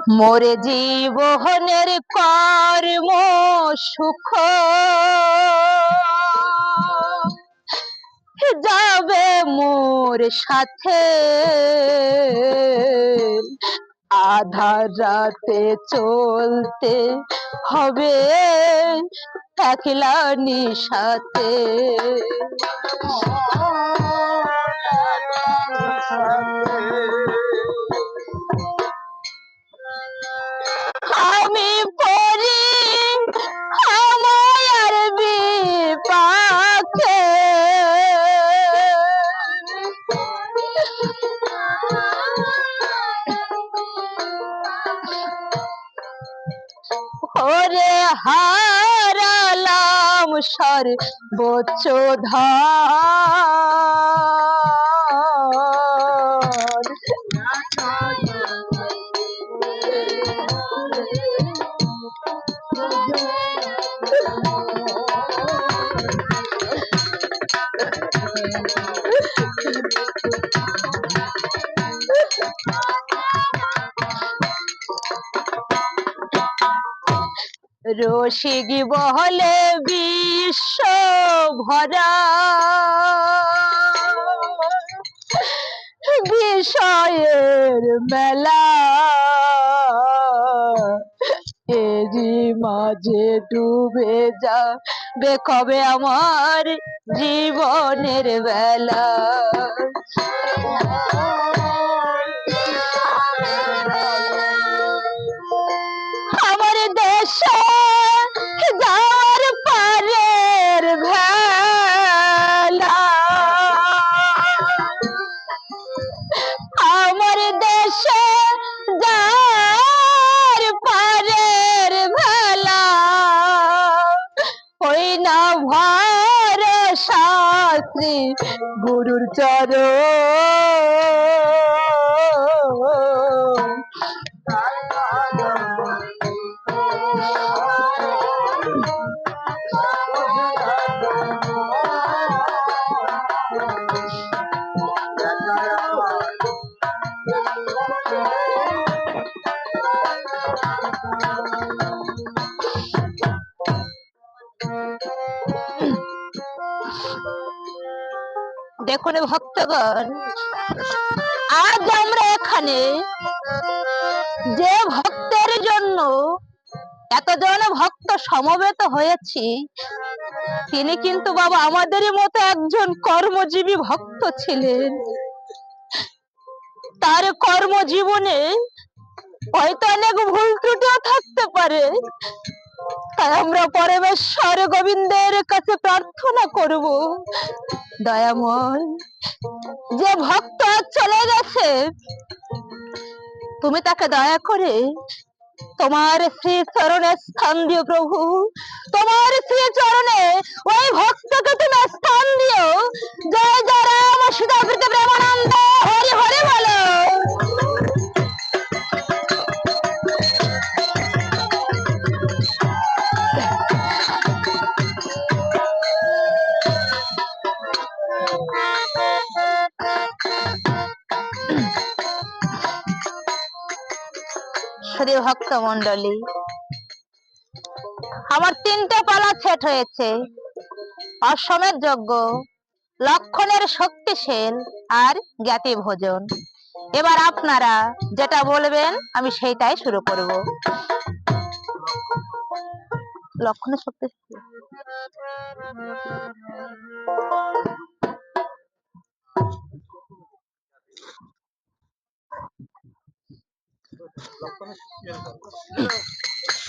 মোরে জীবনের কর্ম সুখ যাবে মোর সাথে, আধার রাতে চলতে হবে একলা নিশাতে। আমি পড়ি আমার বিপাকে, ওরে হারালাম সর্বোচ্চ ধন, রসিক বহলে বিশ্ব ভরা, বিষয়ের মেলা, এরই মাঝে ডুবে যাবে কবে আমার জীবনের বেলা। আমার দেশে যার পারের ভেলা, আমার দেশে যার পারের ভেলা, ওই না ভরসা শ্রী গুরুর চরণ। দেখুন ভক্তগণ, আজ আমরা এখানে যে ভক্তের জন্য এতজন ভক্ত সমবেত হয়েছি, তিনি কিন্তু বাবা আমাদেরই মতো একজন কর্মজীবী ভক্ত ছিলেন। তার কর্মজীবনে হয়তো অনেক ভুল ত্রুটিও থাকতে পারে, তাই আমরা পরমেশ্বর গোবিন্দের কাছে প্রার্থনা করব, দয়াময় যে ভক্ত চলে গেছে তুমি তাকে দয়া করে তোমার শ্রী চরণে স্থান দিও প্রভু। তোমার শ্রী চরণে ওই ভক্তকে তুমি স্থান দিও। জয় জয় রাম সীতা প্রেমানন্দ, হরি হরি বলো। শ্রী ভক্ত মন্ডলী, আমার 3টে পালা সেট হয়েছে, অশ্বমেধ যজ্ঞ, লক্ষণের শক্তিশীল আর জ্ঞাতি ভোজন। এবার আপনারা যেটা বলবেন আমি সেইটাই শুরু করব। লক্ষণের শক্তিশীল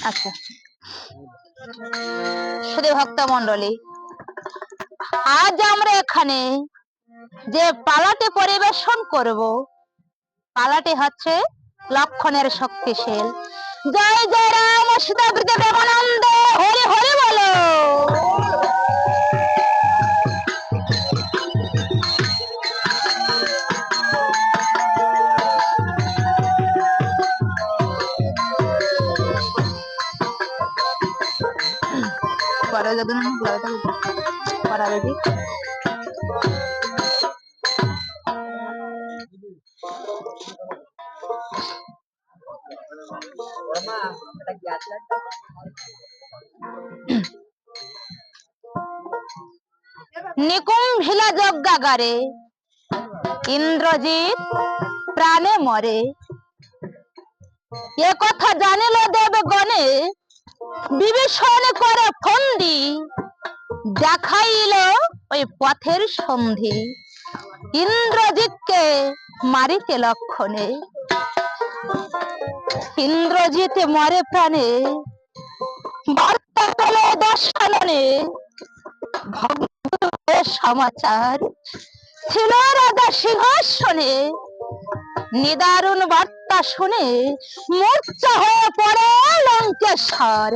আচ্ছা, শ্রী ভক্ত মন্ডলী, আজ আমরা এখানে যে পালাটি পরিবেশন করব, পালাটি হচ্ছে লক্ষণের শক্তিশীল। জয় জয় রাম সীতা প্রেমানন্দ, হরি হরি বলো। নিকুম্ভিলা যজ্ঞাগারে ইন্দ্রজিৎ প্রাণে মরে। এ কথা জানিল দেবগণে, বিভীষণ করে ফন্দি, দেখাইল ওই পথের সন্ধি। ইন্দ্রজিৎকে মারিতে লক্ষণে। ইন্দ্রজিৎ মরে প্রাণে, বার্তা পেল দশাননে। ভগবানের সমাচার ছিল রাজা সিংহাসনে। নিদারুণ বার্তা শুনে মূর্ছা হয়ে পড়ে লঙ্কেশ্বর।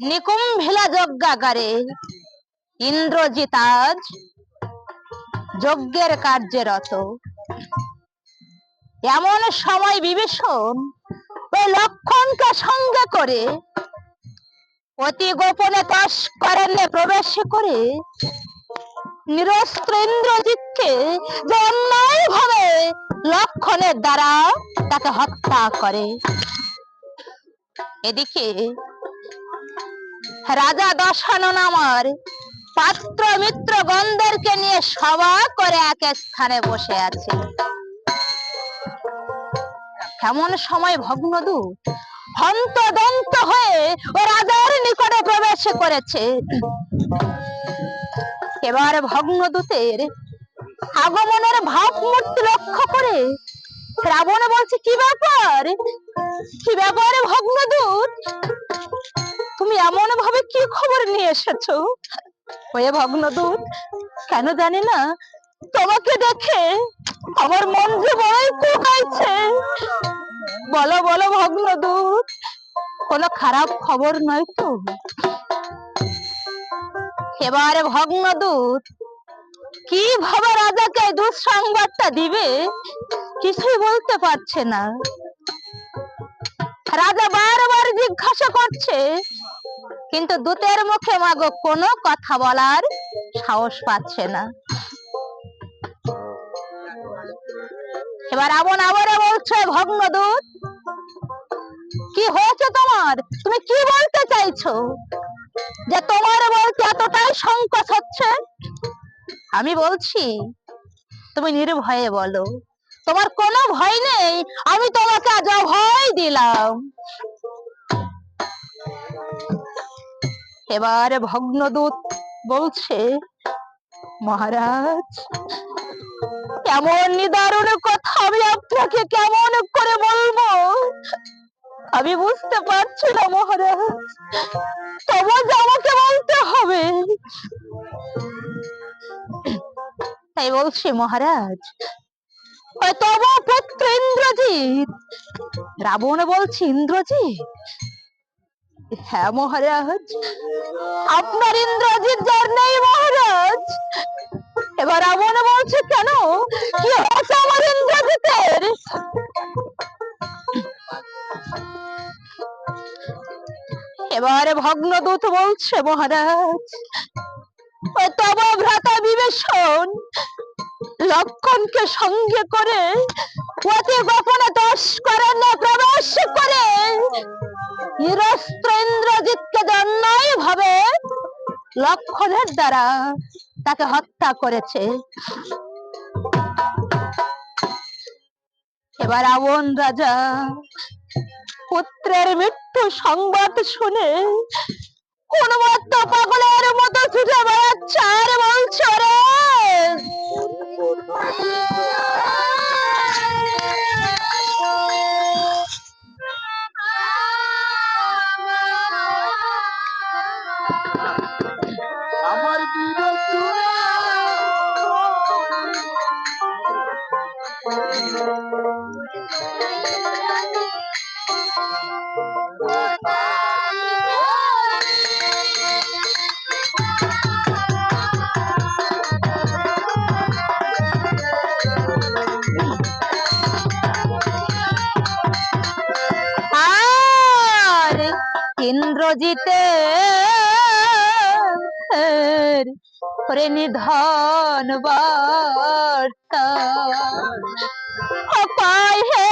নিকুম্ভিলা যজ্ঞাগারে ইন্দ্রজিৎ আজ যজ্ঞের কার্যে রত। এমন সময় বিভীষণ ওই লক্ষণকে সঙ্গে করে অতি গোপনে তস্করণ্যে প্রবেশ করে নিরস্ত্র ইন্দ্রজিৎকে যে অন্যায় ভাবে লক্ষণের দ্বারা তাকে হত্যা করে। এদিকে রাজা দশানন আমার পাত্র মিত্র গণদেরকে নিয়ে সভা করে এক স্থানে বসে আছে। এমন সময় ভগ্নদূত হন্তদন্ত হয়ে ও রাজার নিকটে প্রবেশ করেছে। এবার ভগ্নদূতের আগমনের ভাবমূর্তি লক্ষ্য করে রাবণ বলছে, কি ব্যাপার, কি ব্যাপার ভগ্নদূত, তুমি এমন ভাবে কি খবর নিয়ে এসেছো? ওই ভগ্নদূত, কেন জানি না তোমাকে দেখে আমার মন যে বড়ই কুকাইছে। বলো বলো ভগ্নদূত, কোনো খারাপ খবর নয় তো? এবারে ভগ্নদূত কিভাবে রাজাকে দুঃসংবাদটা দিবে কিছুই বলতে পারছে না। রাজা বারবার জিজ্ঞাসা করছে, কিন্তু দূতের মুখে মাগো কোনো কথা বলার সাহস পাচ্ছে না। এবার রাবণ আবারও বলছে, ভগ্নদূত কি হয়েছে তোমার, তুমি কি বলতে চাইছো যে তোমার বলতে এতটাই সংকোচ হচ্ছে? আমি বলছি তুমি নির্ভয়ে বলো, তোমার কোনো ভয় নেই, আমি তোমাকে আজ অভয় দিলাম। এবার ভগ্নদূত বলছে, মহারাজ এমন নিদারুণ কথা আমি আপনাকে কেমন করে বলবো আমি বুঝতে পারছি না মহারাজ, তবু যে আমাকে বলতে হবে। তাই বলছি মহারাজ, তব পুত্র ইন্দ্রজিৎ। রাবণ বলছে, ইন্দ্রজিৎ? হ্যাঁ মহারাজ, আপনার ইন্দ্রজিৎ যার নেই মহারাজ। এবার রাবণ বলছে, কেন, কি হয়েছে আমার ইন্দ্রজিতের? এবারে ভগ্নদূত বলছে, মহারাজ তব ভ্রাতা বিভীষণ লক্ষণকে সঙ্গে করে অতি গোপনে তস্করণ্যে প্রবেশ করে নিরস্ত্র ইন্দ্রজিৎকে অন্যায় ভাবে লক্ষণের দ্বারা তাকে হত্যা করেছে। এবার রাবণ রাজা পুত্রের মৃত্যু সংবাদ শুনে উন্মত্ত পাগলের মতো ছুটে বেড়াচ্ছে আর বলছে, রে আমার ইন্দ্রজিতের নিধন বার্তা পায় হে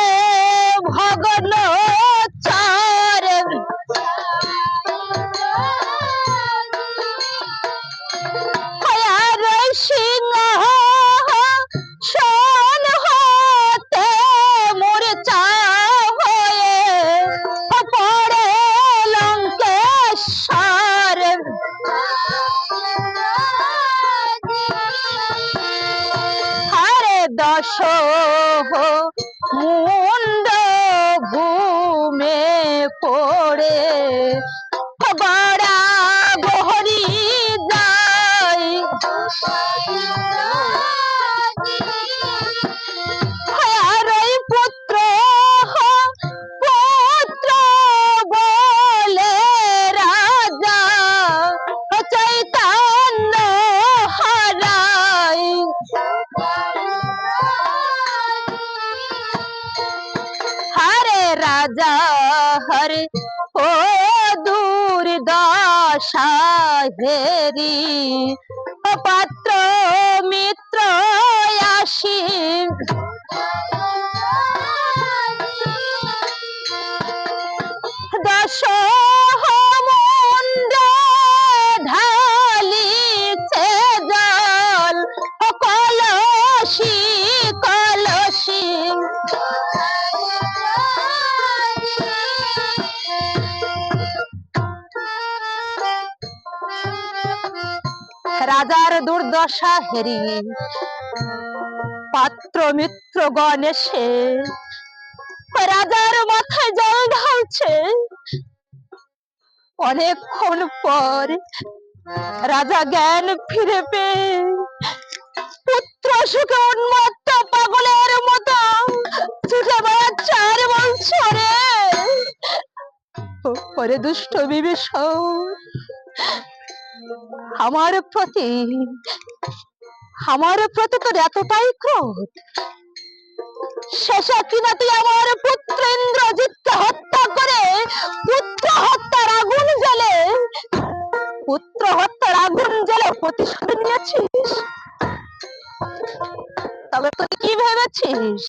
মুন্ড ভূমে পড়ে গড়া গহরি যায় আর ওই পুত্র পুত্র বলে রাজা চৈতন্য হারায় হরে রাজা হরে ও দুর্দশা হেরি পাত্র মিত্র আসি দশ মুন্ডে ঢালিছে জল কলসি কলসি রাজার দুর্দশা হেরি পাত্র মিত্র গণেশে রাজার মাথায় জল ঢালছে অনেকক্ষণ পর রাজা জ্ঞান ফিরে পেয়ে পুত্র সুখে উন্মত্ত পাগলের মতো ছুটে বেড়াচ্ছে আর বলছে রে ওরে দুষ্ট বিভীষণ আমার প্রতি তোর এতটাই ক্রোধ শেষে কিনা তুই আমার পুত্র ইন্দ্রজিৎকে হত্যা করে পুত্র হত্যার আগুন জ্বলে প্রতিশোধ নিয়েছিস তবে তুই কি ভেবেছিস